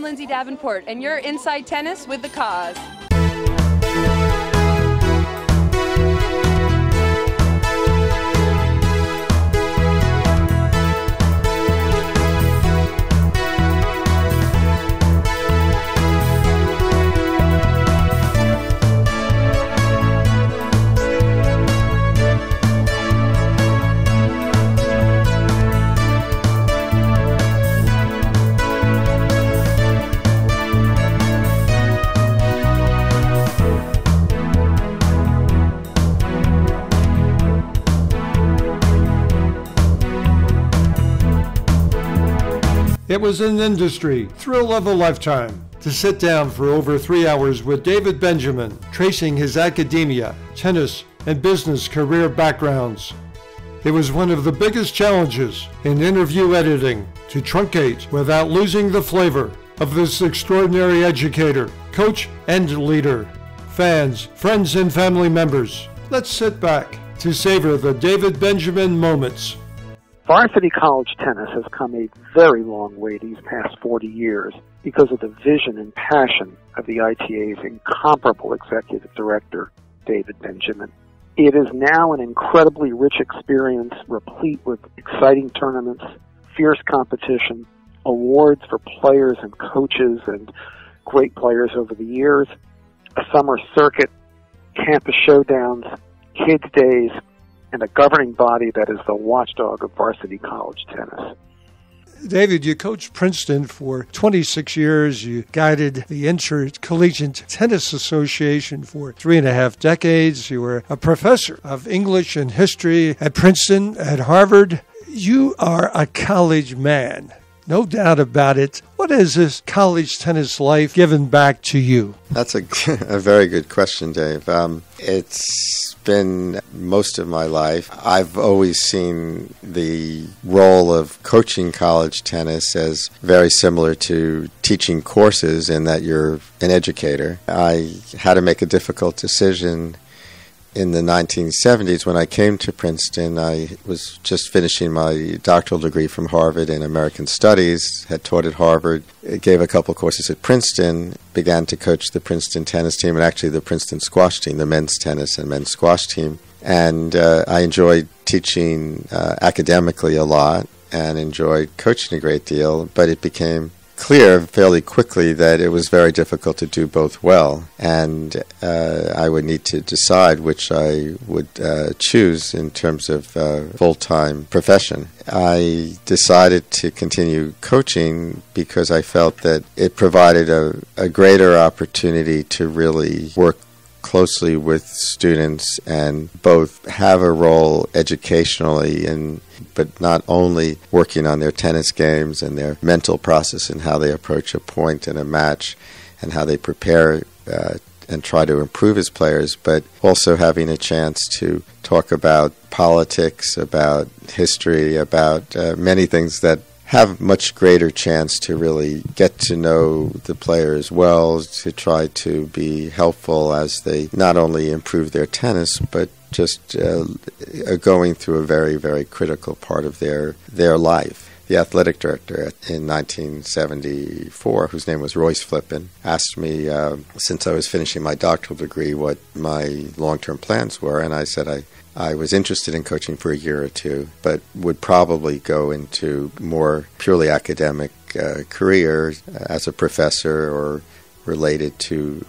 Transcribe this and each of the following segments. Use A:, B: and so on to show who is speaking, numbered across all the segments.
A: I'm Lindsay Davenport, and you're Inside Tennis with The Cause.
B: It was an industry thrill of a lifetime to sit down for over 3 hours with David Benjamin, tracing his academia, tennis, and business career backgrounds. It was one of the biggest challenges in interview editing to truncate without losing the flavor of this extraordinary educator, coach, and leader. Fans, friends, and family members, let's sit back to savor the David Benjamin moments.
C: Varsity college tennis has come a very long way these past 40 years because of the vision and passion of the ITA's incomparable executive director, David Benjamin. It is now an incredibly rich experience, replete with exciting tournaments, fierce competition, awards for players and coaches and great players over the years, a summer circuit, campus showdowns, kids' days, and a governing body that is the watchdog of varsity college tennis.
B: David, you coached Princeton for 26 years. You guided the Intercollegiate Tennis Association for 3.5 decades. You were a professor of English and history at Princeton, at Harvard. You are a college man. No doubt about it. What has this college tennis life given back to you?
D: That's a very good question, Dave. It's been most of my life. I've always seen the role of coaching college tennis as very similar to teaching courses in that you're an educator. I had to make a difficult decision in the 1970s, when I came to Princeton. I was just finishing my doctoral degree from Harvard in American Studies, had taught at Harvard, gave a couple courses at Princeton, began to coach the Princeton tennis team and actually the Princeton squash team, the men's tennis and men's squash team. And I enjoyed teaching academically a lot and enjoyed coaching a great deal, but it became clear fairly quickly that it was very difficult to do both well, and I would need to decide which I would choose in terms of full-time profession. I decided to continue coaching because I felt that it provided a greater opportunity to really work closely with students and both have a role educationally but not only working on their tennis games and their mental process and how they approach a point in a match and how they prepare and try to improve as players, but also having a chance to talk about politics, about history, about many things that have much greater chance to really get to know the players well, to try to be helpful as they not only improve their tennis, but just going through a very, very critical part of their life. The athletic director in 1974, whose name was Royce Flippin, asked me, since I was finishing my doctoral degree, what my long-term plans were, and I said I was interested in coaching for a year or two, but would probably go into more purely academic career as a professor or related to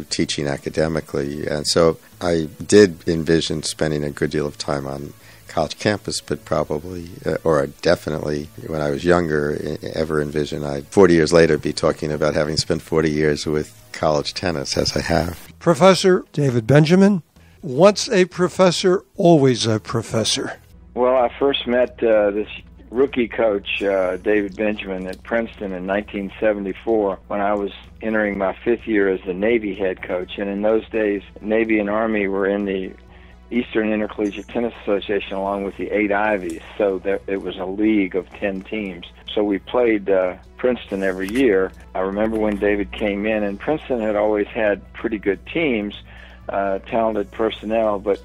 D: teaching academically. And so I did envision spending a good deal of time on college campus, but probably, or definitely, when I was younger, ever envisioned I'd 40 years later be talking about having spent 40 years with college tennis, as I have.
B: Professor David Benjamin, once a professor, always a professor.
E: Well, I first met this rookie coach, David Benjamin, at Princeton in 1974 when I was entering my 5th year as the Navy head coach. And in those days, Navy and Army were in the Eastern Intercollegiate Tennis Association along with the 8 Ivies, so it was a league of 10 teams. So we played Princeton every year. I remember when David came in, and Princeton had always had pretty good teams, talented personnel, but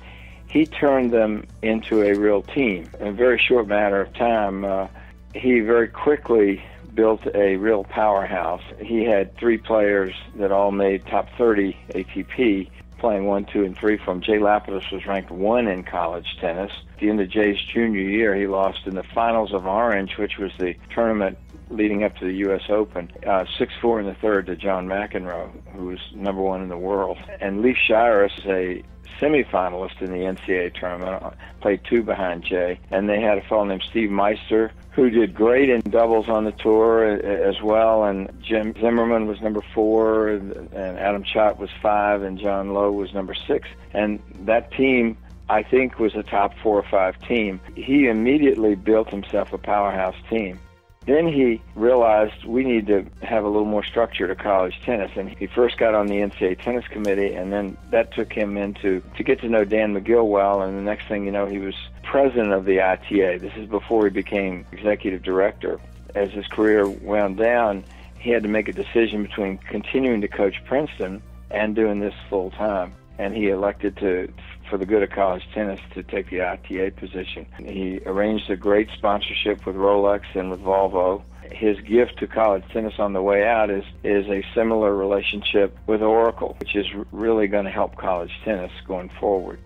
E: he turned them into a real team. In a very short matter of time, he very quickly built a real powerhouse. He had 3 players that all made top 30 ATP, playing 1, 2, and 3 from. Jay Lapidus was ranked 1 in college tennis. At the end of Jay's junior year, he lost in the finals of Orange, which was the tournament leading up to the U.S. Open, 6-4 in the third to John McEnroe, who was number 1 in the world. And Leif Shiras, a semifinalist in the NCAA tournament, played 2 behind Jay. And they had a fellow named Steve Meister, who did great in doubles on the tour as well. And Jim Zimmerman was number 4, and Adam Schott was 5, and John Lowe was number 6. And that team, I think, was a top 4 or 5 team. He immediately built himself a powerhouse team. Then he realized we need to have a little more structure to college tennis, and he first got on the NCAA tennis committee, and then that took him to get to know Dan McGill well, and the next thing you know, he was president of the ITA. This is before he became executive director. As his career wound down, he had to make a decision between continuing to coach Princeton and doing this full time, and he elected to, for the good of college tennis, to take the ITA position. He arranged a great sponsorship with Rolex and with Volvo. His gift to college tennis on the way out is a similar relationship with Oracle, which is really going to help college tennis going forward.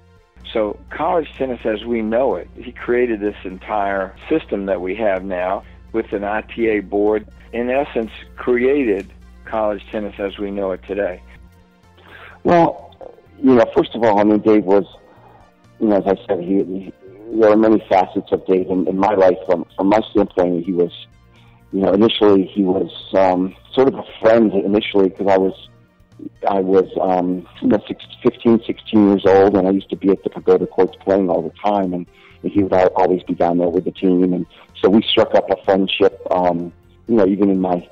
E: So college tennis as we know it, he created this entire system that we have now with an ITA board, in essence created college tennis as we know it today.
F: Well, first of all, I mean, Dave was, as I said, there are many facets of Dave in my life. From my standpoint, he was, initially he was sort of a friend initially, because I was 15, 16 years old, and I used to be at the pagoda courts playing all the time, and he would always be down there with the team, and so we struck up a friendship. Even in my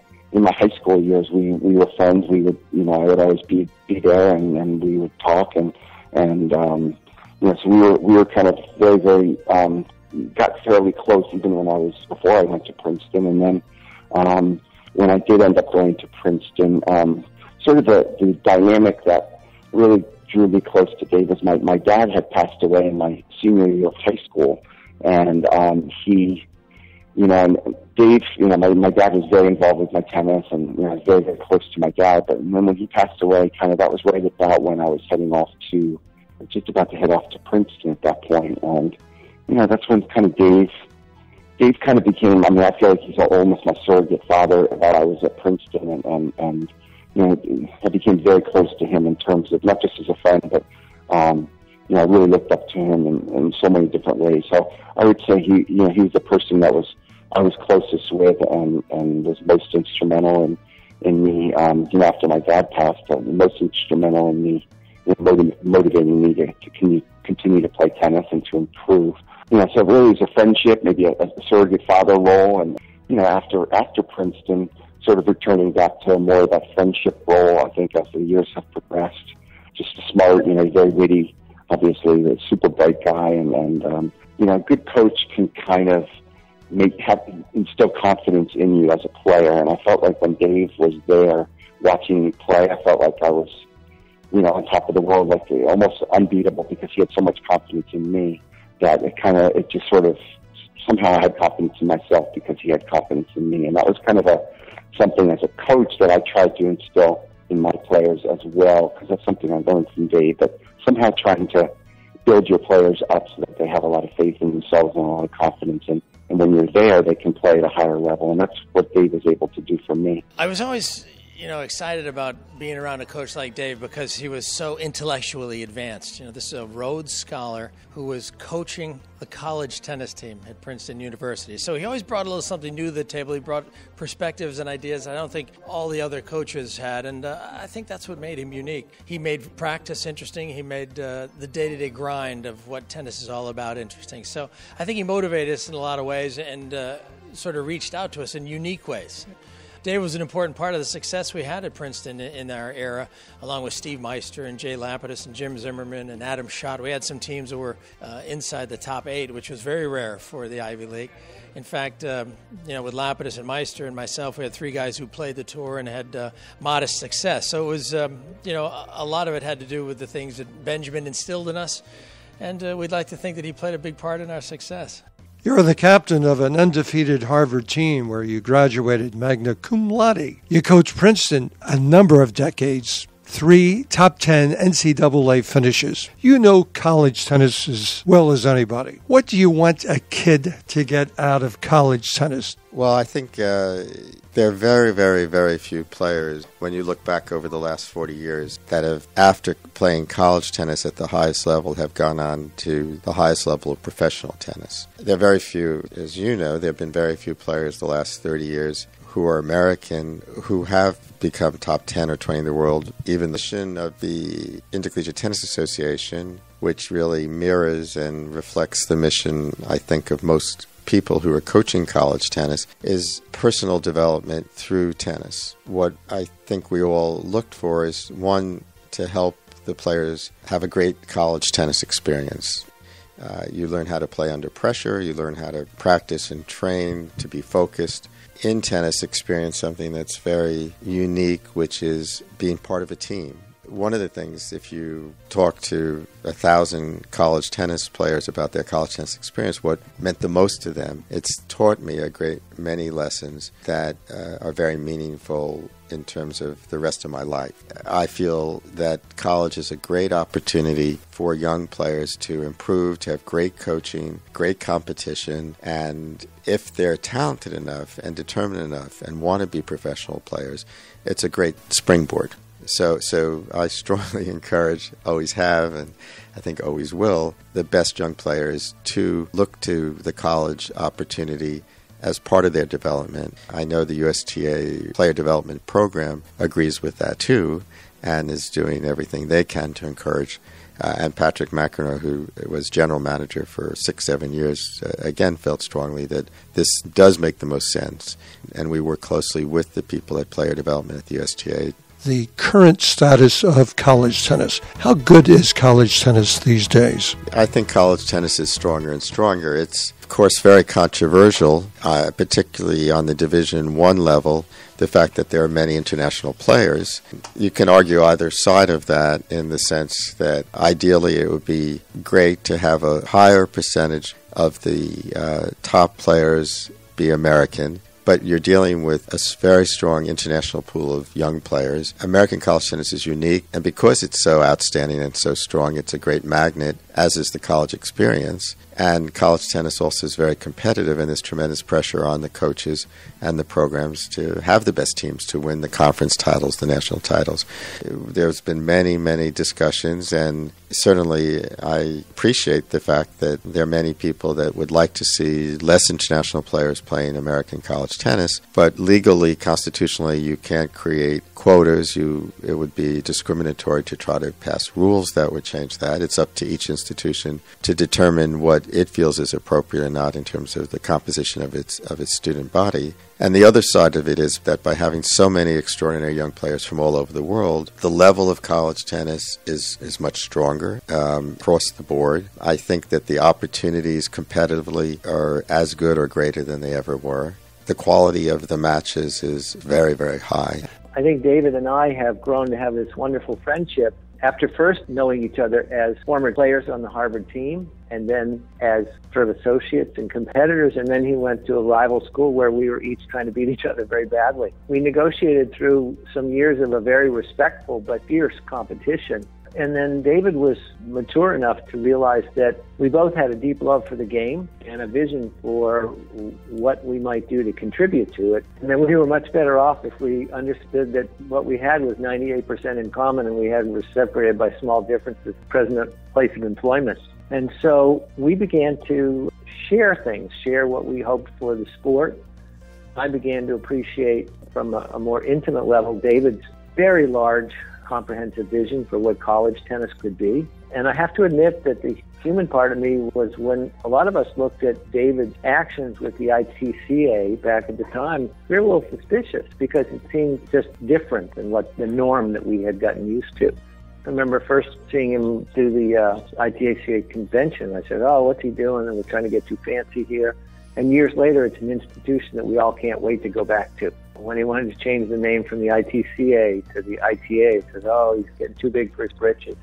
F: high school years, we were friends. We would, I would always be there, and we would talk, and so we were kind of very, very got fairly close even before I went to Princeton, and then when I did end up going to Princeton, sort of the dynamic that really drew me close to Dave was my dad had passed away in my senior year of high school, and he. And Dave, my dad was very involved with my tennis, and I was very, very close to my dad. But when he passed away, kind of that was right about when I was just about to head off to Princeton at that point. And, that's when kind of Dave kind of became, I feel like he's almost my surrogate father while I was at Princeton. And I became very close to him in terms of, not just as a friend, but, I really looked up to him in so many different ways. So I would say he was the person that I was closest with and was most instrumental in me, after my dad passed, most instrumental in me, motivating me to continue to play tennis and to improve. So really it was a friendship, maybe a surrogate father role, and, after Princeton, sort of returning back to more of that friendship role, I think, as the years have progressed. Just a smart, very witty, obviously a super bright guy, and a good coach can kind of instill confidence in you as a player. And I felt like when Dave was there watching me play, I felt like I was, on top of the world, like almost unbeatable, because he had so much confidence in me that it just sort of, somehow I had confidence in myself because he had confidence in me. And that was kind of something as a coach that I tried to instill in my players as well, because that's something I learned from Dave, but somehow trying to build your players up so that they have a lot of faith in themselves and a lot of confidence, and when you're there, they can play at a higher level, and that's what Dave was able to do for me.
G: I was always, excited about being around a coach like Dave because he was so intellectually advanced. This is a Rhodes Scholar who was coaching the college tennis team at Princeton University. So he always brought a little something new to the table. He brought perspectives and ideas I don't think all the other coaches had, and I think that's what made him unique. He made practice interesting. He made the day-to-day grind of what tennis is all about interesting. So I think he motivated us in a lot of ways and sort of reached out to us in unique ways. Dave was an important part of the success we had at Princeton in our era, along with Steve Meister and Jay Lapidus and Jim Zimmerman and Adam Schott. We had some teams that were inside the top 8, which was very rare for the Ivy League. In fact, with Lapidus and Meister and myself, we had 3 guys who played the tour and had modest success. So it was, a lot of it had to do with the things that Benjamin instilled in us, and we'd like to think that he played a big part in our success.
B: You're the captain of an undefeated Harvard team where you graduated magna cum laude. You coached Princeton a number of decades, 3 top 10 NCAA finishes. You know college tennis as well as anybody. What do you want a kid to get out of college tennis?
D: Well, I think there are very, very, very few players, when you look back over the last 40 years, that have, after playing college tennis at the highest level, have gone on to the highest level of professional tennis. There are very few, as you know, there have been very few players the last 30 years who are American, who have become top 10 or 20 in the world. Even the mission of the Intercollegiate Tennis Association, which really mirrors and reflects the mission, I think, of most people who are coaching college tennis, is personal development through tennis. What I think we all looked for is, one, to help the players have a great college tennis experience. You learn how to play under pressure, you learn how to practice and train to be focused. In tennis, experience something that's very unique, which is being part of a team. One of the things, if you talk to 1,000 college tennis players about their college tennis experience, what meant the most to them, it's taught me a great many lessons that are very meaningful in terms of the rest of my life. I feel that college is a great opportunity for young players to improve, to have great coaching, great competition, and if they're talented enough and determined enough and want to be professional players, it's a great springboard. So I strongly encourage, always have, and I think always will, the best young players to look to the college opportunity as part of their development. I know the USTA Player Development Program agrees with that too, and is doing everything they can to encourage. And Patrick McEnroe, who was general manager for 6-7 years, again felt strongly that this does make the most sense. And we work closely with the people at Player Development at the USTA.
B: The current status of college tennis. How good is college tennis these days?
D: I think college tennis is stronger and stronger. It's, of course, very controversial, particularly on the Division I level, the fact that there are many international players. You can argue either side of that in the sense that ideally it would be great to have a higher percentage of the top players be American. But you're dealing with a very strong international pool of young players. American college tennis is unique, and because it's so outstanding and so strong, it's a great magnet, as is the college experience. And college tennis also is very competitive, and there's tremendous pressure on the coaches and the programs to have the best teams to win the conference titles, the national titles. There's been many, many discussions, and certainly I appreciate the fact that there are many people that would like to see less international players playing American college tennis, but legally, constitutionally, you can't create quotas. It would be discriminatory to try to pass rules that would change that. It's up to each institution to determine what it feels is appropriate or not in terms of the composition of its student body. And the other side of it is that by having so many extraordinary young players from all over the world, the level of college tennis is much stronger across the board. I think that the opportunities competitively are as good or greater than they ever were. The quality of the matches is very, very high.
H: I think David and I have grown to have this wonderful friendship after first knowing each other as former players on the Harvard team, and then as sort of associates and competitors, and then he went to a rival school where we were each trying to beat each other very badly. We negotiated through some years of a very respectful but fierce competition. And then David was mature enough to realize that we both had a deep love for the game and a vision for what we might do to contribute to it. And then we were much better off if we understood that what we had was 98% in common and we were separated by small differences, present place of employment. And so we began to share things, share what we hoped for the sport. I began to appreciate from a more intimate level David's very large comprehensive vision for what college tennis could be. And I have to admit that the human part of me was when a lot of us looked at David's actions with the ITA back at the time, we were a little suspicious because it seemed just different than what the norm that we had gotten used to. I remember first seeing him do the ITA convention. I said, oh, what's he doing? And we're trying to get too fancy here. And years later, it's an institution that we all can't wait to go back to. When he wanted to change the name from the ITCA to the ITA, he said, oh, he's getting too big for his britches.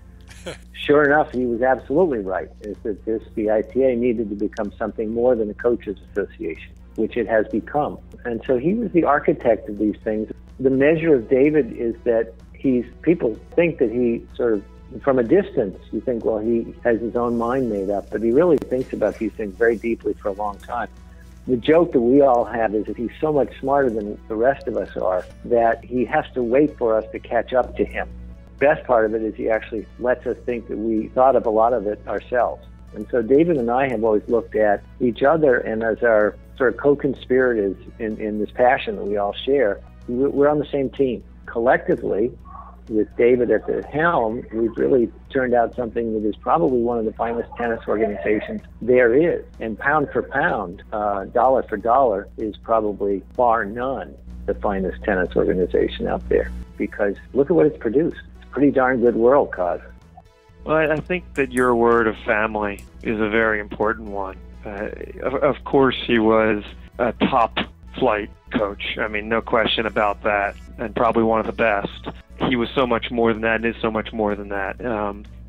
H: Sure enough, he was absolutely right, is that the ITA needed to become something more than a coaches association, which it has become. And so he was the architect of these things. The measure of David is that people think that he sort of, from a distance, you think, well, he has his own mind made up, but he really thinks about these things very deeply for a long time. The joke that we all have is that he's so much smarter than the rest of us are that he has to wait for us to catch up to him. The best part of it is he actually lets us think that we thought of a lot of it ourselves. And so David and I have always looked at each other and as our sort of co-conspirators in this passion that we all share. We're on the same team. Collectively, with David at the helm, we've really turned out something that is probably one of the finest tennis organizations there is. And pound for pound, dollar for dollar, is probably bar none the finest tennis organization out there. Because look at what it's produced. It's a pretty darn good world, Cos.
I: Well, I think that your word of family is a very important one. Of course, he was a top-flight coach. I mean, no question about that, and probably one of the best. He was so much more than that and is so much more than that.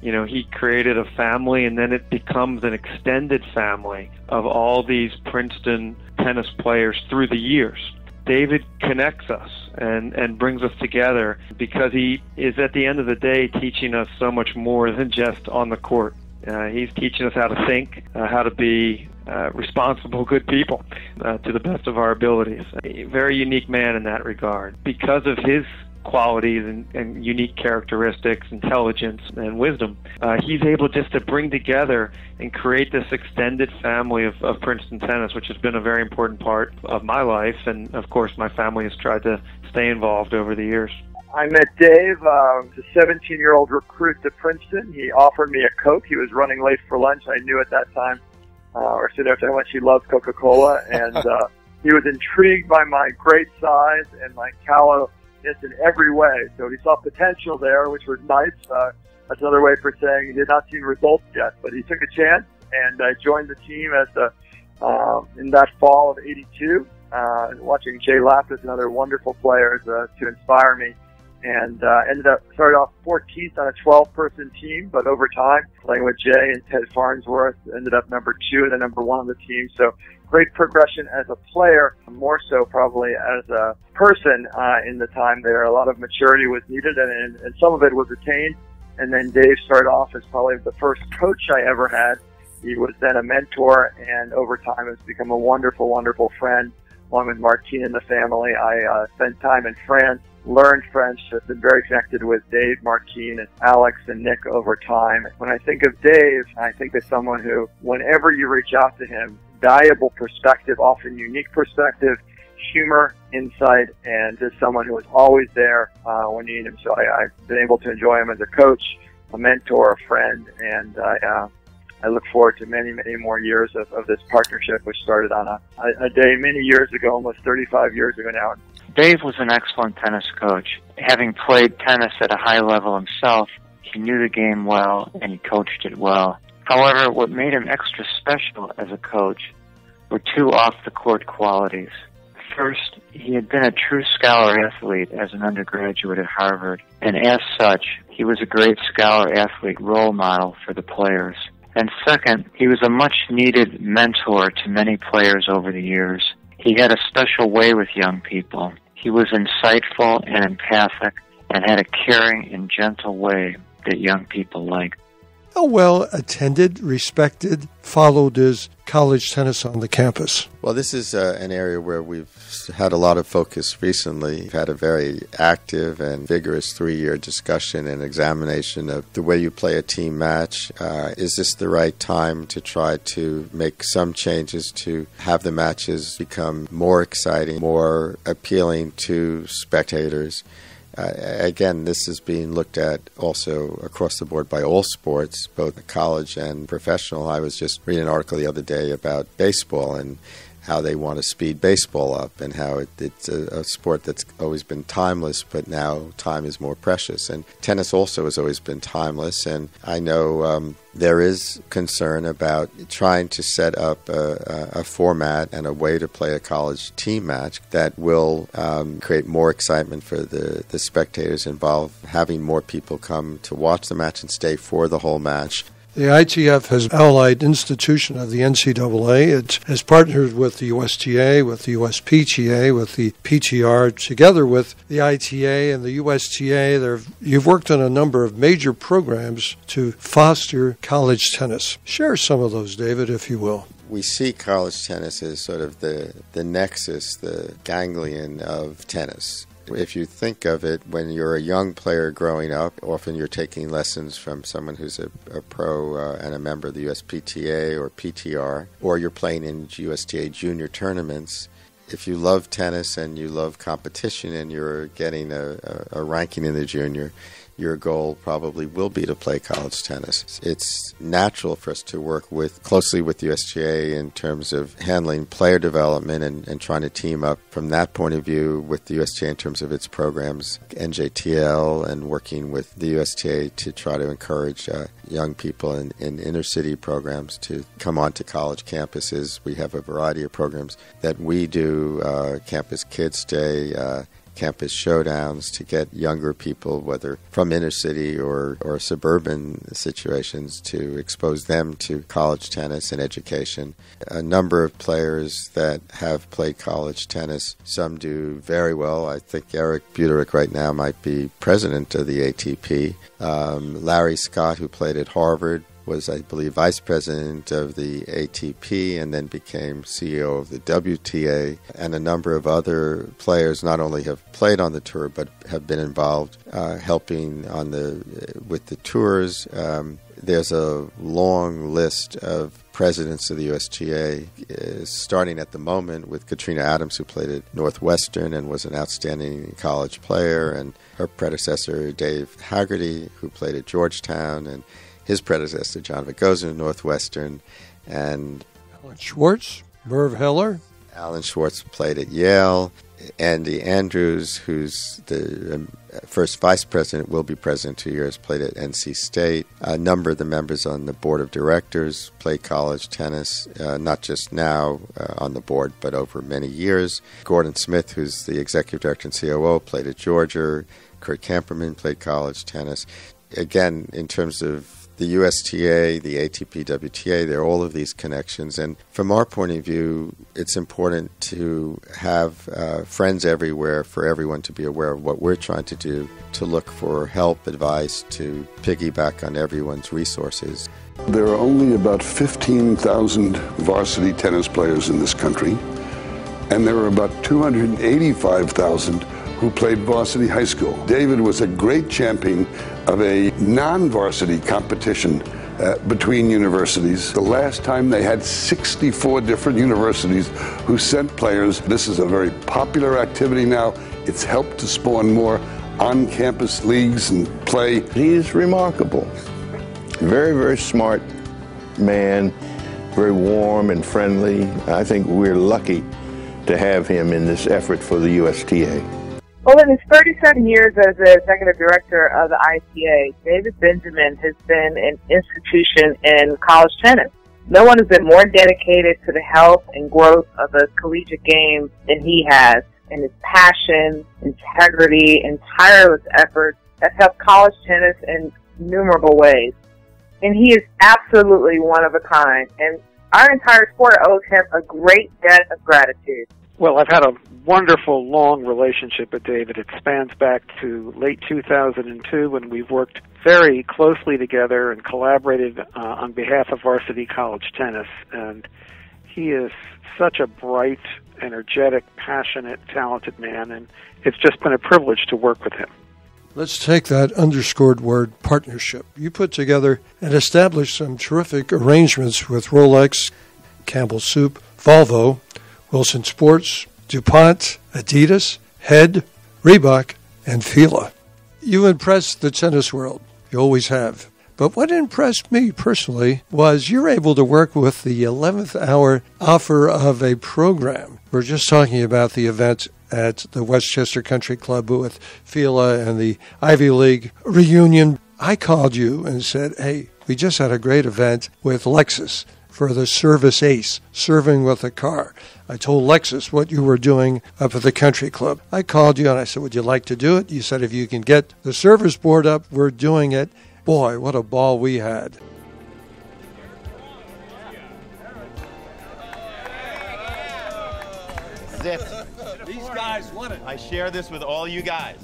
I: He created a family, and then it becomes an extended family of all these Princeton tennis players through the years. David connects us and brings us together because he is, at the end of the day, teaching us so much more than just on the court. He's teaching us how to think, how to be responsible, good people to the best of our abilities. A very unique man in that regard. Because of his qualities and unique characteristics, intelligence, and wisdom, he's able just to bring together and create this extended family of Princeton tennis, which has been a very important part of my life, and of course my family has tried to stay involved over the years.
J: I met Dave, a 17-year-old recruit to Princeton. He offered me a Coke. He was running late for lunch. I knew at that time, or soon after I went, she loved Coca-Cola, and he was intrigued by my great size and my callousness in every way. So he saw potential there, which was nice. That's another way for saying he did not see results yet, but he took a chance, and I joined the team as in that fall of '82. Watching Jay Lapis and other wonderful players to inspire me. And started off 14th on a 12-person team, but over time, playing with Jay and Ted Farnsworth, ended up number 2 and then number 1 on the team. So great progression as a player, more so probably as a person in the time there. A lot of maturity was needed, and some of it was attained. And then Dave started off as probably the first coach I ever had. He was then a mentor, and over time has become a wonderful, wonderful friend. Along with Martine and the family, I spent time in France, learned French, have been very connected with Dave, Martine, and Alex and Nick over time. When I think of Dave, I think of someone who, whenever you reach out to him, valuable perspective, often unique perspective, humor, insight, and just someone who is always there when you need him. So I've been able to enjoy him as a coach, a mentor, a friend, and I look forward to many, many more years of this partnership, which started on a day many years ago, almost 35 years ago now.
K: Dave was an excellent tennis coach. Having played tennis at a high level himself, he knew the game well and he coached it well. However, what made him extra special as a coach were 2 off-the-court qualities. First, he had been a true scholar athlete as an undergraduate at Harvard, and as such, he was a great scholar athlete role model for the players. And second, he was a much-needed mentor to many players over the years. He had a special way with young people. He was insightful and empathic and had a caring and gentle way that young people liked.
B: How well attended, respected, followed is college tennis on the campus?
D: Well, this is an area where we've had a lot of focus recently. We've had a very active and vigorous 3-year discussion and examination of the way you play a team match. Is this the right time to try to make some changes to have the matches become more exciting, more appealing to spectators? Again, this is being looked at also across the board by all sports, both college and professional. I was just reading an article the other day about baseball and how they want to speed baseball up and how it's a sport that's always been timeless, but now time is more precious. And tennis also has always been timeless. And I know there is concern about trying to set up a format and a way to play a college team match that will create more excitement for the spectators involved, having more people come to watch the match and stay for the whole match.
B: The ITF has allied institution of the NCAA. It has partnered with the USTA, with the USPTA, with the PTR, together with the ITA and the USTA. You've worked on a number of major programs to foster college tennis. Share some of those, David, if you will.
D: We see college tennis as sort of the nexus, the ganglion of tennis. If you think of it, when you're a young player growing up, often you're taking lessons from someone who's a pro and a member of the USPTA or PTR, or you're playing in USTA junior tournaments. If you love tennis and you love competition and you're getting a ranking in the junior, your goal probably will be to play college tennis. It's natural for us to work closely with USTA in terms of handling player development and trying to team up from that point of view with the USTA in terms of its programs, NJTL, and working with the USTA to try to encourage young people in inner city programs to come onto college campuses. We have a variety of programs that we do, Campus Kids Day, campus showdowns, to get younger people, whether from inner city or suburban situations, to expose them to college tennis and education. A number of players that have played college tennis, some do very well. I think Eric Buterick right now might be president of the ATP. Larry Scott, who played at Harvard, was, I believe, vice president of the ATP and then became CEO of the WTA, and a number of other players not only have played on the tour but have been involved helping with the tours. There's a long list of presidents of the USTA, starting at the moment with Katrina Adams, who played at Northwestern and was an outstanding college player, and her predecessor, Dave Haggerty, who played at Georgetown, and his predecessor, John Vagoza, Northwestern, and
B: Alan Schwartz, Merv Heller.
D: Alan Schwartz played at Yale. Andy Andrews, who's the first vice president, will be president 2 years, played at NC State. A number of the members on the board of directors played college tennis, not just now on the board, but over many years. Gordon Smith, who's the executive director and COO, played at Georgia. Kurt Kamperman played college tennis. Again, in terms of the USTA, the ATP, WTA, there are all of these connections. And from our point of view, it's important to have friends everywhere for everyone to be aware of what we're trying to do, to look for help, advice, to piggyback on everyone's resources.
L: There are only about 15,000 varsity tennis players in this country, and there are about 285,000 who played varsity high school. David was a great champion of a non-varsity competition between universities. The last time they had 64 different universities who sent players. This is a very popular activity now. It's helped to spawn more on-campus leagues and play.
M: He is remarkable. Very, very smart man, very warm and friendly. I think we're lucky to have him in this effort for the USTA.
N: Well, in his 37 years as the executive director of the ITA, David Benjamin has been an institution in college tennis. No one has been more dedicated to the health and growth of the collegiate game than he has, and his passion, integrity, and tireless efforts have helped college tennis in innumerable ways. And he is absolutely one of a kind, and our entire sport owes him a great debt of gratitude.
C: Well, I've had a wonderful, long relationship with David. It spans back to late 2002 when we've worked very closely together and collaborated on behalf of varsity college tennis. And he is such a bright, energetic, passionate, talented man, and it's just been a privilege to work with him.
B: Let's take that underscored word, partnership. You put together and established some terrific arrangements with Rolex, Campbell Soup, Volvo, Wilson Sports, DuPont, Adidas, Head, Reebok, and Fila. You impress the tennis world. You always have. But what impressed me personally was you're able to work with the 11th hour offer of a program. We're just talking about the event at the Westchester Country Club with Fila and the Ivy League reunion. I called you and said, hey, we just had a great event with Lexus for the Service Ace, serving with a car. I told Lexus what you were doing up at the country club. I called you and I said, would you like to do it? You said, if you can get the service board up, we're doing it. Boy, what a ball we had.
O: Zip. These guys won it. I share this with all you guys.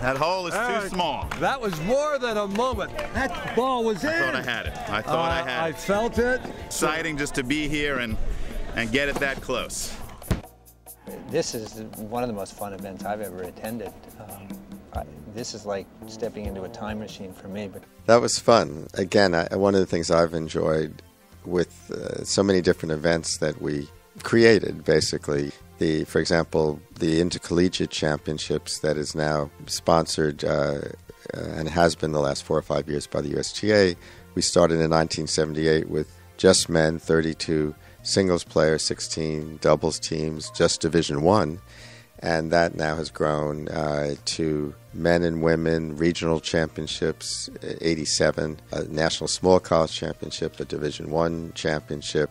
O: That hole is too small.
B: That was more than a moment. That ball was in.
O: I thought I had it. I thought I had it.
B: I felt it.
O: Exciting just to be here and get it that close.
P: This is one of the most fun events I've ever attended. This is like stepping into a time machine for me.
D: That was fun. Again, one of the things I've enjoyed with so many different events that we created, basically, for example, the Intercollegiate Championships that is now sponsored and has been the last 4 or 5 years by the USTA. We started in 1978 with just men, 32 singles players, 16 doubles teams, just Division I. And that now has grown to men and women regional championships, 87, a national small college championship, a Division I championship,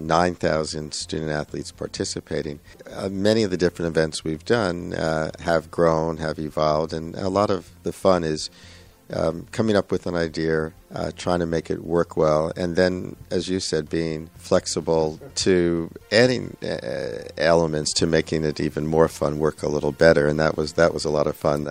D: 9,000 student athletes participating. Many of the different events we've done have grown, have evolved, and a lot of the fun is coming up with an idea, trying to make it work well, and then, as you said, being flexible to adding elements to making it even more fun, work a little better, and that was a lot of fun.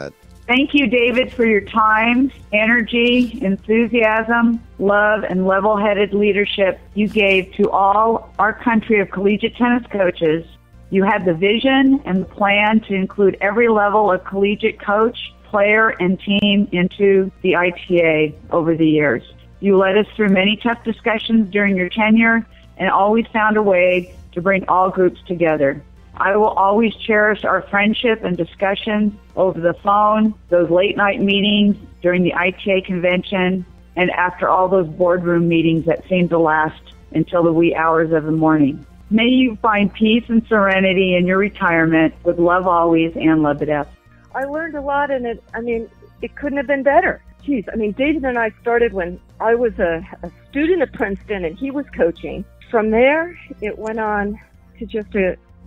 Q: Thank you, David, for your time, energy, enthusiasm, love, and level-headed leadership you gave to all our country of collegiate tennis coaches. You had the vision and the plan to include every level of collegiate coach, player, and team into the ITA over the years. You led us through many tough discussions during your tenure and always found a way to bring all groups together. I will always cherish our friendship and discussions over the phone, those late-night meetings during the ITA convention, and after all those boardroom meetings that seemed to last until the wee hours of the morning. May you find peace and serenity in your retirement. With love always, Ann Lebedeff.
R: I learned a lot, and it couldn't have been better. Geez, David and I started when I was a student at Princeton, and he was coaching. From there, it went on to just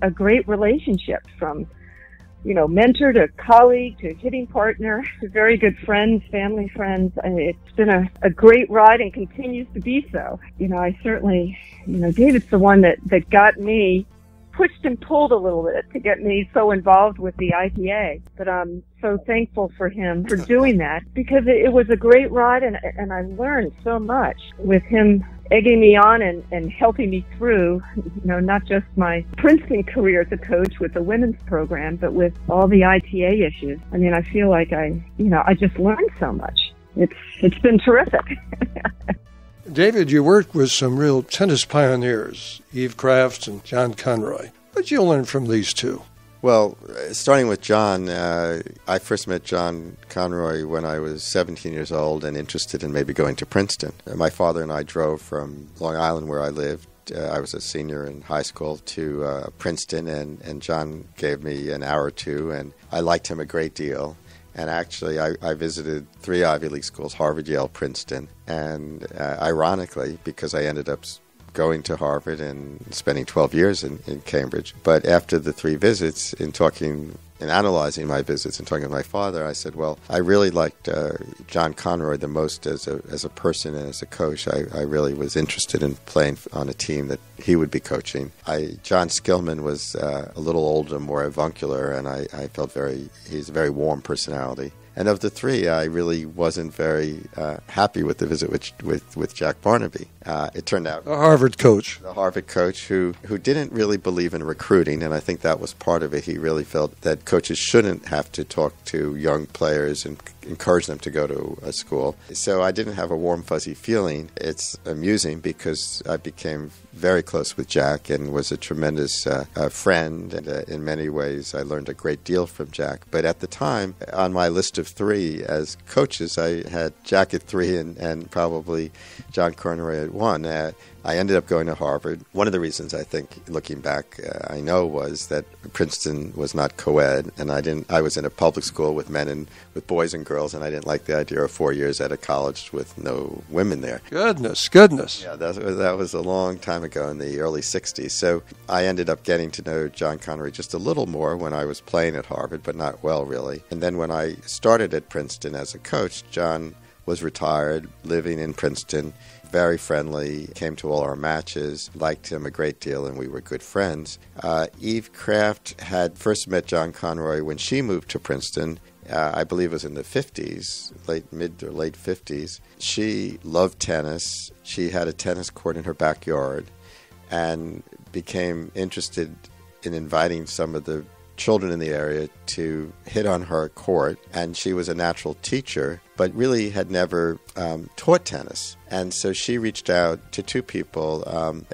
R: a great relationship, from mentor to colleague to hitting partner to very good friends, family friends. It's been a great ride and continues to be so. I certainly, David's the one that got me, pushed and pulled a little bit to get me so involved with the ITA. But I'm so thankful for him for doing that, because it was a great ride, and I learned so much with him egging me on and helping me through, not just my Princeton career as a coach with the women's program, but with all the ITA issues. I feel like I just learned so much. It's been terrific.
B: David, you worked with some real tennis pioneers, Eve Kraft and John Conroy. What did you learn from these two?
D: Well, starting with John, I first met John Conroy when I was 17 years old and interested in maybe going to Princeton. My father and I drove from Long Island, where I lived. I was a senior in high school, to Princeton, and John gave me an hour or two, and I liked him a great deal. And actually, I visited 3 Ivy League schools, Harvard, Yale, Princeton, and ironically, because I ended up going to Harvard and spending 12 years in Cambridge. But after the 3 visits, in talking and analyzing my visits and talking with my father, I said, well, I really liked John Conroy the most as a person and as a coach. I really was interested in playing on a team that he would be coaching. John Skillman was a little older, more avuncular, and I felt he's a very warm personality. And of the 3, I really wasn't very happy with the visit with Jack Barnaby. It turned out
B: a Harvard coach.
D: The Harvard coach who didn't really believe in recruiting, and I think that was part of it. He really felt that coaches shouldn't have to talk to young players and encourage them to go to a school. So I didn't have a warm, fuzzy feeling. It's amusing because I became very close with Jack and was a tremendous friend. And in many ways, I learned a great deal from Jack. But at the time, on my list of 3 as coaches, I had Jack at 3 and probably John Conroy at 1. I ended up going to Harvard. One of the reasons I think, looking back, I know was that Princeton was not co-ed, and I was in a public school with men and with boys and girls, and I didn't like the idea of 4 years at a college with no women there.
B: Goodness.
D: Yeah, that was a long time ago in the early 60s. So I ended up getting to know John Conroy just a little more when I was playing at Harvard, but not well, really. And then when I started at Princeton as a coach, John was retired, living in Princeton, very friendly, came to all our matches, liked him a great deal, and we were good friends. Eve Kraft had first met John Conroy when she moved to Princeton. I believe it was in the 50s, mid or late 50s. She loved tennis. She had a tennis court in her backyard and became interested in inviting some of the children in the area to hit on her court, and she was a natural teacher, but really had never taught tennis. And so she reached out to 2 people,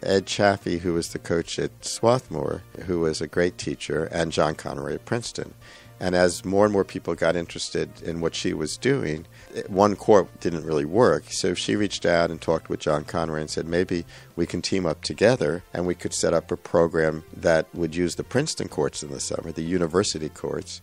D: Ed Chaffee, who was the coach at Swarthmore, who was a great teacher, and John Conroy at Princeton. And as more and more people got interested in what she was doing, one court didn't really work. So she reached out and talked with John Conroy and said, maybe we can team up together and we could set up a program that would use the Princeton courts in the summer, the university courts.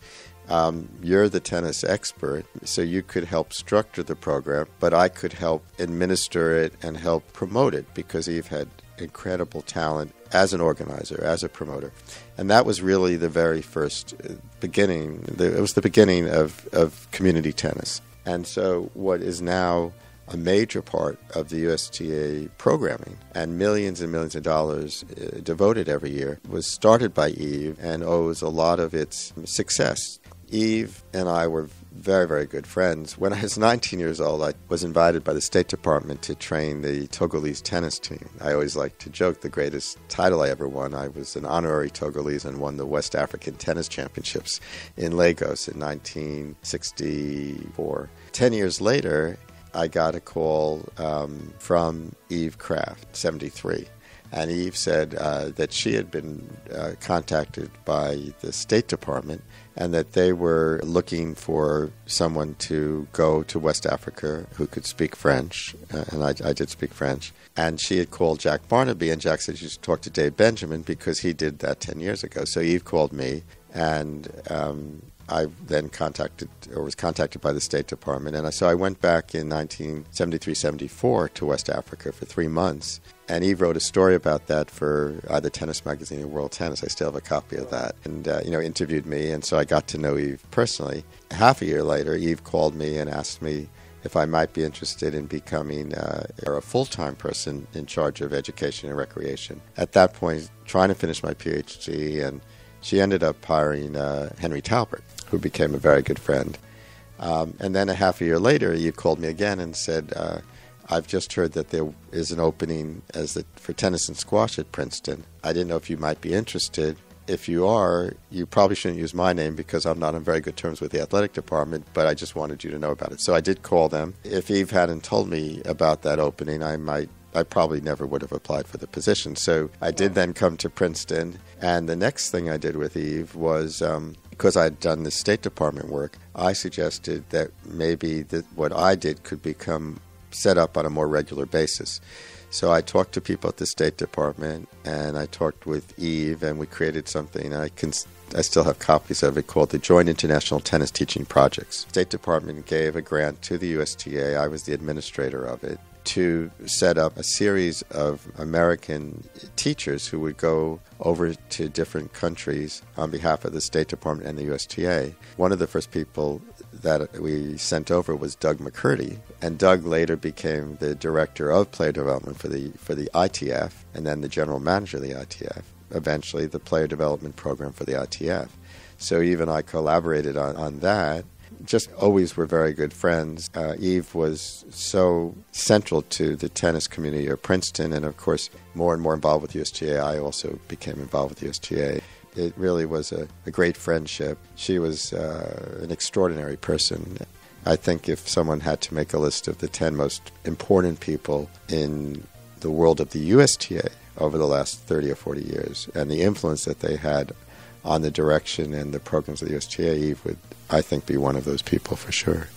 D: You're the tennis expert, so you could help structure the program, but I could help administer it and help promote it because Eve had incredible talent as an organizer, as a promoter. And that was really the very first beginning. It was the beginning of community tennis. And so what is now a major part of the USTA programming and millions of dollars devoted every year was started by Eve and owes a lot of its success. Eve and I were very, very good friends. When I was 19 years old, I was invited by the State Department to train the Togolese tennis team. I always like to joke the greatest title I ever won. I was an honorary Togolese and won the West African Tennis Championships in Lagos in 1964. 10 years later, I got a call from Eve Kraft, 73. And Eve said that she had been contacted by the State Department and that they were looking for someone to go to West Africa who could speak French, and I did speak French. And she had called Jack Barnaby, and Jack said you should talk to Dave Benjamin because he did that 10 years ago. So Eve called me, and I then was contacted by the State Department. And so I went back in 1973-74 to West Africa for 3 months. And Eve wrote a story about that for either Tennis Magazine or World Tennis. I still have a copy of that. And, interviewed me. And so I got to know Eve personally. Half a year later, Eve called me and asked me if I might be interested in becoming a full-time person in charge of education and recreation. At that point, trying to finish my PhD, and she ended up hiring Henry Talbert, who became a very good friend. And then a half a year later, Eve called me again and said, I've just heard that there is an opening for tennis and squash at Princeton. I didn't know if you might be interested. If you are, you probably shouldn't use my name because I'm not on very good terms with the athletic department, but I just wanted you to know about it. So I did call them. If Eve hadn't told me about that opening, I probably never would have applied for the position. So I did then come to Princeton, and the next thing I did with Eve was, because I had done the State Department work, I suggested that maybe what I did could become set up on a more regular basis. So I talked to people at the State Department, and I talked with Eve, and we created something. I still have copies of it called the Joint International Tennis Teaching Projects. State Department gave a grant to the USTA. I was the administrator of it, to set up a series of American teachers who would go over to different countries on behalf of the State Department and the USTA. One of the first people that we sent over was Doug McCurdy, and Doug later became the director of player development for the ITF, and then the general manager of the ITF, eventually the player development program for the ITF. So Eve and I collaborated on that. just always were very good friends. Eve was so central to the tennis community of Princeton, and of course, more and more involved with USTA. I also became involved with USTA. It really was a great friendship. She was an extraordinary person. I think if someone had to make a list of the 10 most important people in the world of the USTA over the last 30 or 40 years, and the influence that they had on the direction and the programs of the USTA, Eve would, I think, be one of those people for sure.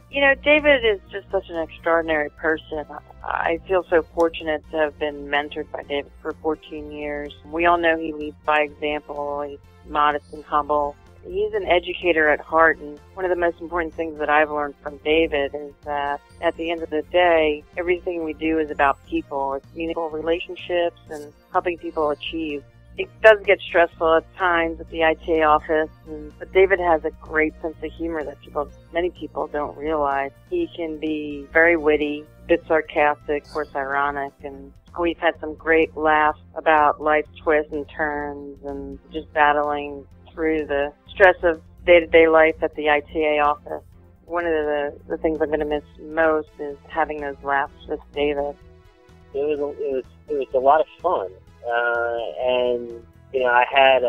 S: You know, David is just such an extraordinary person. I feel so fortunate to have been mentored by David for 14 years. We all know he leads by example. He's modest and humble. He's an educator at heart, and one of the most important things that I've learned from David is that at the end of the day, everything we do is about people. It's meaningful relationships and helping people achieve. It does get stressful at times at the ITA office, but David has a great sense of humor that many people don't realize. He can be very witty, a bit sarcastic, of course ironic, and we've had some great laughs about life's twists and turns and just battling through the stress of day-to-day life at the ITA office. One of the things I'm going to miss most is having those laughs with David.
T: It was a lot of fun. And, you know, I had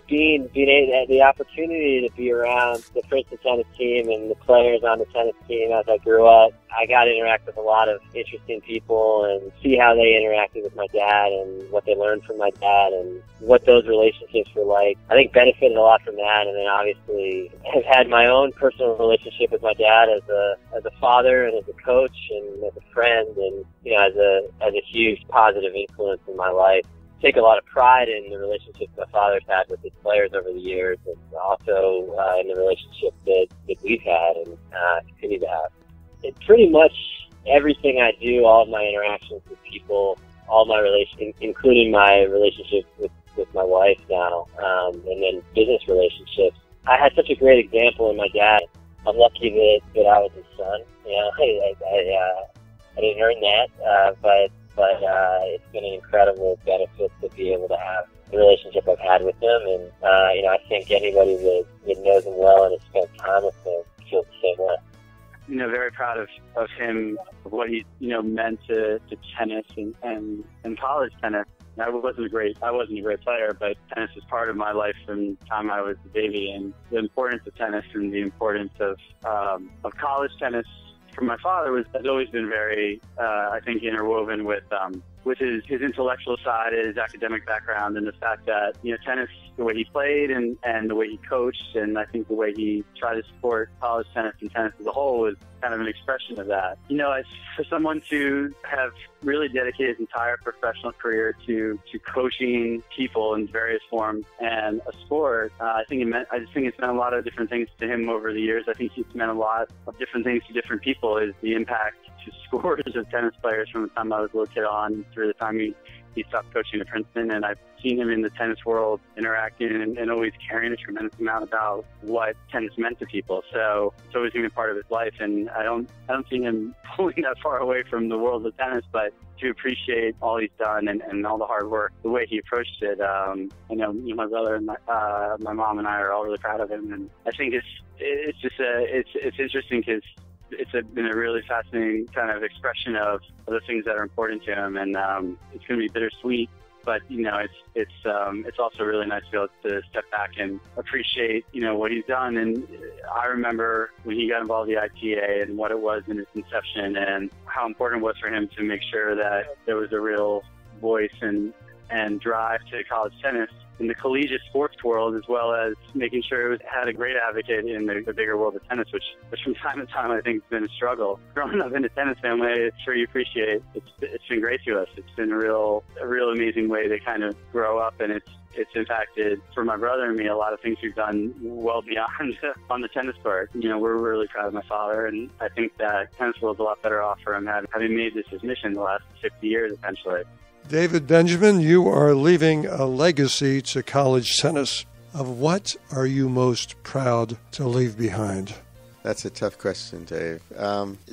T: being the opportunity to be around the Princeton tennis team and the players on the tennis team as I grew up. I got to interact with a lot of interesting people and see how they interacted with my dad and what they learned from my dad and what those relationships were like. I think benefited a lot from that, and then obviously have had my own personal relationship with my dad as a father and as a coach and as a friend, and you know, as a huge positive influence in my life. Take a lot of pride in the relationships my father's had with his players over the years, and also in the relationship that we've had and continue to have. It pretty much everything I do, all of my interactions with people, all my relations, including my relationship with my wife now, and then business relationships. I had such a great example in my dad. I'm lucky that I was his son. You know, I didn't earn that, but it's been an incredible benefit to be able to have the relationship I've had with him, and you know, I think anybody that knows him well and has spent time with him feels the same way.
U: You know, very proud of him, of what he, you know, meant to tennis and college tennis. I wasn't a great player, but tennis was part of my life from the time I was a baby, and the importance of tennis and the importance of college tennis for my father has always been very, I think, interwoven with his intellectual side, his academic background, and the fact that, you know, tennis, the way he played and the way he coached, and I think the way he tried to support college tennis and tennis as a whole was kind of an expression of that. You know, as for someone to have really dedicated his entire professional career to coaching people in various forms and a sport, I just think it's meant a lot of different things to him over the years. I think it's meant a lot of different things to different people. Is the impact to scores of tennis players from the time I was a little kid on through the time he stopped coaching at Princeton, and I've seen him in the tennis world interacting and always caring a tremendous amount about what tennis meant to people. So it's always been a part of his life, and I don't see him pulling that far away from the world of tennis, but to appreciate all he's done and all the hard work, the way he approached it. I know my brother and my mom and I are all really proud of him, and I think it's interesting because it's been a really fascinating kind of expression of the things that are important to him, and it's going to be bittersweet. But you know, it's also really nice to be able to step back and appreciate, you know, what he's done. And I remember when he got involved in the ITA and what it was in its inception, and how important it was for him to make sure that there was a real voice and drive to college tennis in the collegiate sports world, as well as making sure it had a great advocate in the bigger world of tennis, which from time to time I think has been a struggle. Growing up in a tennis family, it's sure you appreciate. It's been great to us. It's been a real amazing way to kind of grow up, and it's impacted, for my brother and me, a lot of things we've done well beyond on the tennis court. You know, we're really proud of my father, and I think that tennis world's a lot better off for him having made this his mission the last 50 years, essentially.
B: David Benjamin, you are leaving a legacy to college tennis. Of what are you most proud to leave behind?
D: That's a tough question, Dave.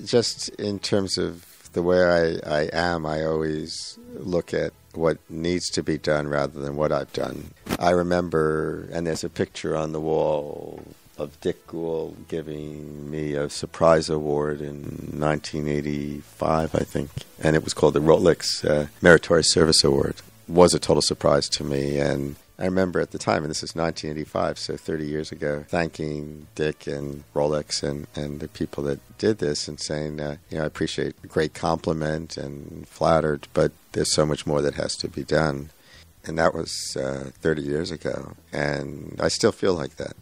D: Just in terms of the way I am, I always look at what needs to be done rather than what I've done. I remember, and there's a picture on the wall of Dick Gould giving me a surprise award in 1985, I think, and it was called the Rolex Meritorious Service Award. It was a total surprise to me, and I remember at the time, and this is 1985, so 30 years ago, thanking Dick and Rolex and the people that did this and saying, I appreciate a great compliment and flattered, but there's so much more that has to be done. And that was 30 years ago, and I still feel like that.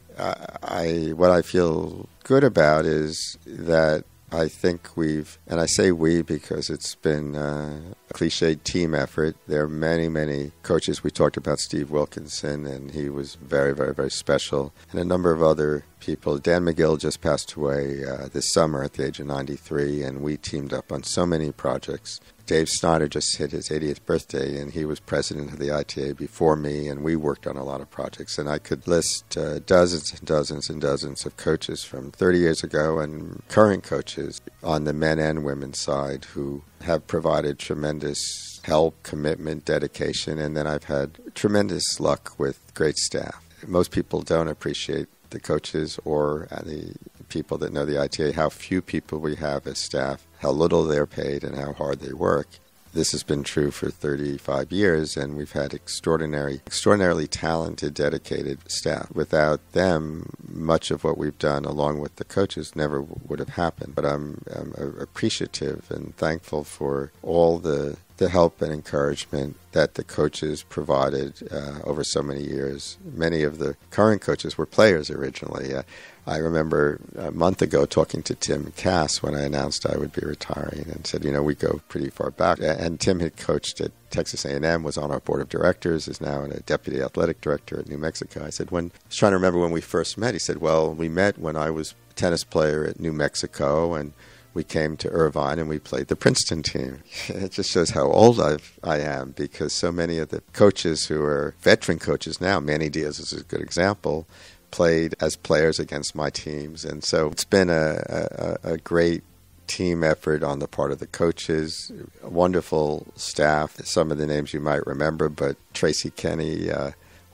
D: What I feel good about is that I think and I say we because it's been a cliched team effort. There are many, many coaches. We talked about Steve Wilkinson, and he was very, very, very special. And a number of other people. Dan McGill just passed away this summer at the age of 93, and we teamed up on so many projects. Dave Snyder just hit his 80th birthday, and he was president of the ITA before me, and we worked on a lot of projects. And I could list dozens and dozens and dozens of coaches from 30 years ago and current coaches on the men and women's side who have provided tremendous help, commitment, dedication, and then I've had tremendous luck with great staff. Most people don't appreciate the coaches or the people that know the ITA, how few people we have as staff, how little they're paid, and how hard they work. This has been true for 35 years, and we've had extraordinarily talented, dedicated staff. Without them, much of what we've done, along with the coaches, never would have happened. But I'm appreciative and thankful for all the help and encouragement that the coaches provided over so many years. Many of the current coaches were players originally. I remember a month ago talking to Tim Cass when I announced I would be retiring and said, we go pretty far back. And Tim had coached at Texas A&M, was on our board of directors, is now a deputy athletic director at New Mexico. I said, I was trying to remember when we first met. He said, well, we met when I was a tennis player at New Mexico, and we came to Irvine and we played the Princeton team. It just shows how old I am, because so many of the coaches who are veteran coaches now, Manny Diaz is a good example, played as players against my teams. And so it's been a great team effort on the part of the coaches, a wonderful staff. Some of the names you might remember, but Tracy Kenny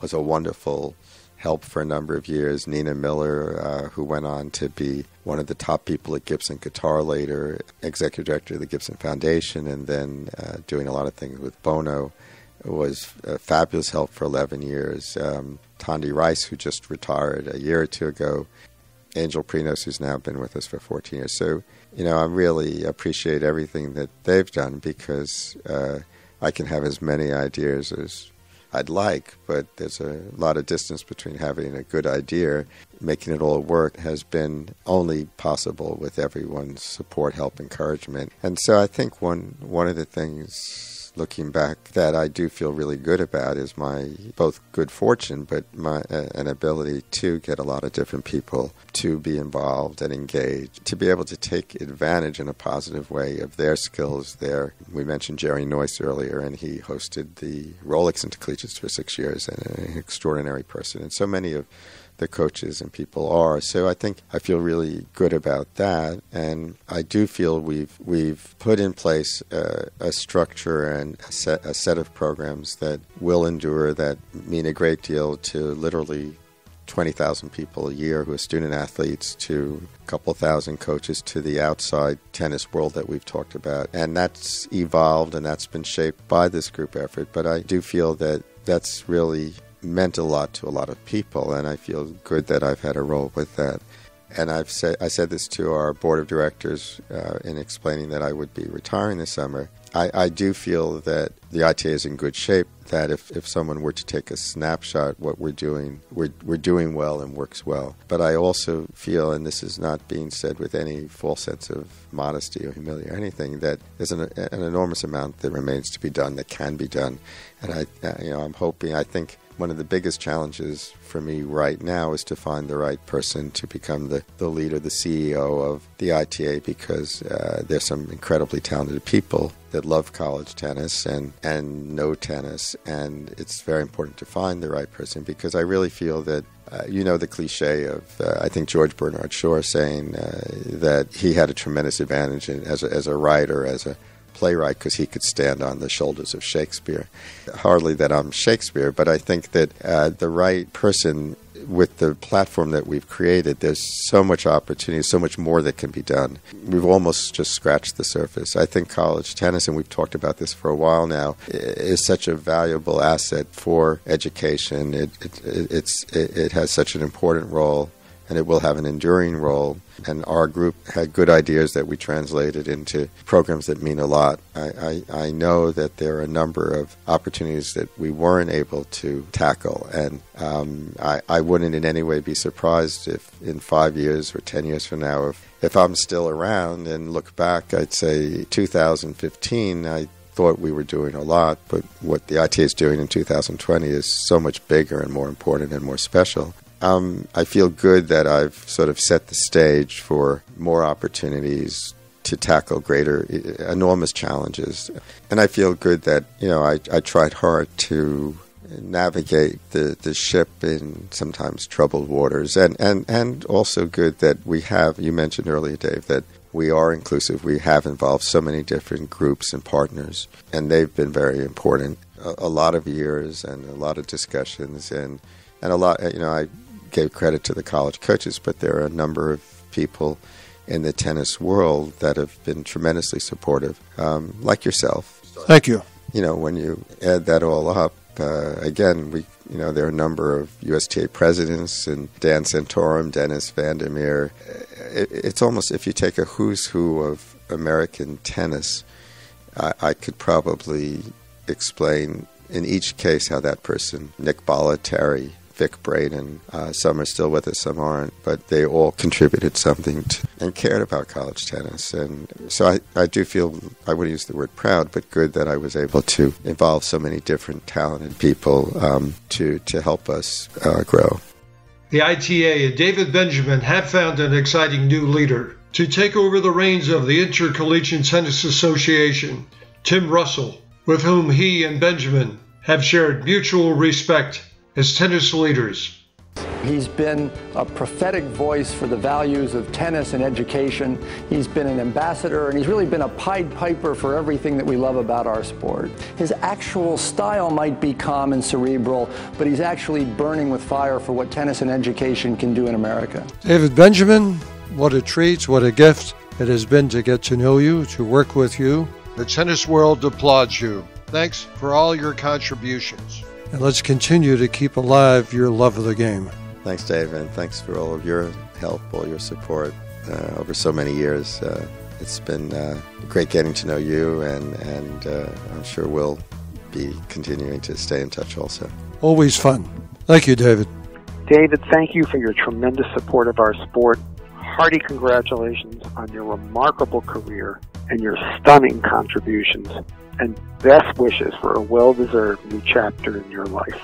D: was a wonderful help for a number of years. Nina Miller, who went on to be one of the top people at Gibson Guitar later, executive director of the Gibson Foundation, and then doing a lot of things with Bono, was a fabulous help for 11 years. Tondi Rice, who just retired a year or two ago. Angel Prinos, who's now been with us for 14 years. So, I really appreciate everything that they've done, because I can have as many ideas as I'd like, but there's a lot of distance between having a good idea. Making it all work has been only possible with everyone's support, help, encouragement. And so I think one of the things, looking back, that I do feel really good about is my both good fortune, but an ability to get a lot of different people to be involved and engaged, to be able to take advantage in a positive way of their skills. We mentioned Jerry Noyce earlier, and he hosted the Rolex Intercollegiates for 6 years, and an extraordinary person. And so many of the coaches and people are. So I feel really good about that, and I do feel we've put in place a structure and a set of programs that will endure, that mean a great deal to literally 20,000 people a year who are student athletes, to a couple thousand coaches, to the outside tennis world that we've talked about. And that's evolved, and that's been shaped by this group effort. But I do feel that that's really meant a lot to a lot of people, and I feel good that I've had a role with that. And I said this to our board of directors in explaining that I would be retiring this summer. I do feel that the ITA is in good shape, that if someone were to take a snapshot, what we're doing well and works well. But I also feel, and this is not being said with any false sense of modesty or humility or anything, that there's an enormous amount that remains to be done, that can be done. And I'm hoping, I think one of the biggest challenges for me right now is to find the right person to become the leader, the CEO of the ITA, because there's some incredibly talented people that love college tennis and know tennis, and it's very important to find the right person, because I really feel that the cliche of, I think, George Bernard Shaw saying that he had a tremendous advantage as a writer, as a playwright, because he could stand on the shoulders of Shakespeare. Hardly that I'm Shakespeare, but I think that the right person with the platform that we've created, there's so much opportunity, so much more that can be done. We've almost just scratched the surface. I think college tennis, and we've talked about this for a while now, is such a valuable asset for education. It has such an important role, and it will have an enduring role. And our group had good ideas that we translated into programs that mean a lot. I know that there are a number of opportunities that we weren't able to tackle, and I wouldn't in any way be surprised if in 5 years or 10 years from now, if I'm still around and look back, I'd say 2015, I thought we were doing a lot, but what the ITA is doing in 2020 is so much bigger and more important and more special. I feel good that I've sort of set the stage for more opportunities to tackle greater, enormous challenges. And I feel good that, I tried hard to navigate the ship in sometimes troubled waters. And also good that we have, you mentioned earlier, Dave, that we are inclusive. We have involved so many different groups and partners, and they've been very important. A lot of years and a lot of discussions and a lot, I gave credit to the college coaches, but there are a number of people in the tennis world that have been tremendously supportive, like yourself.
B: Thank you.
D: When you add that all up, again, there are a number of USTA presidents, and Dan Santorum, Dennis Vandermeer. It's almost, if you take a who's who of American tennis, I could probably explain in each case how that person, Nick Bollettieri, Vic Braden, some are still with us, some aren't, but they all contributed something and cared about college tennis. And so I do feel, I wouldn't use the word proud, but good that I was able to involve so many different talented people to help us grow.
B: The ITA and David Benjamin have found an exciting new leader to take over the reins of the Intercollegiate Tennis Association, Tim Russell, with whom he and Benjamin have shared mutual respect as tennis leaders.
A: He's been a prophetic voice for the values of tennis and education. He's been an ambassador, and he's really been a Pied Piper for everything that we love about our sport. His actual style might be calm and cerebral, but he's actually burning with fire for what tennis and education can do in America.
B: David Benjamin, what a treat, what a gift it has been to get to know you, to work with you. The tennis world applauds you. Thanks for all your contributions. And let's continue to keep alive your love of the game.
D: Thanks, Dave, and thanks for all of your help, all your support over so many years. It's been great getting to know you, and I'm sure we'll be continuing to stay in touch also.
B: Always fun. Thank you, David.
C: David, thank you for your tremendous support of our sport. Hearty congratulations on your remarkable career and your stunning contributions, and best wishes for a well-deserved new chapter in your life.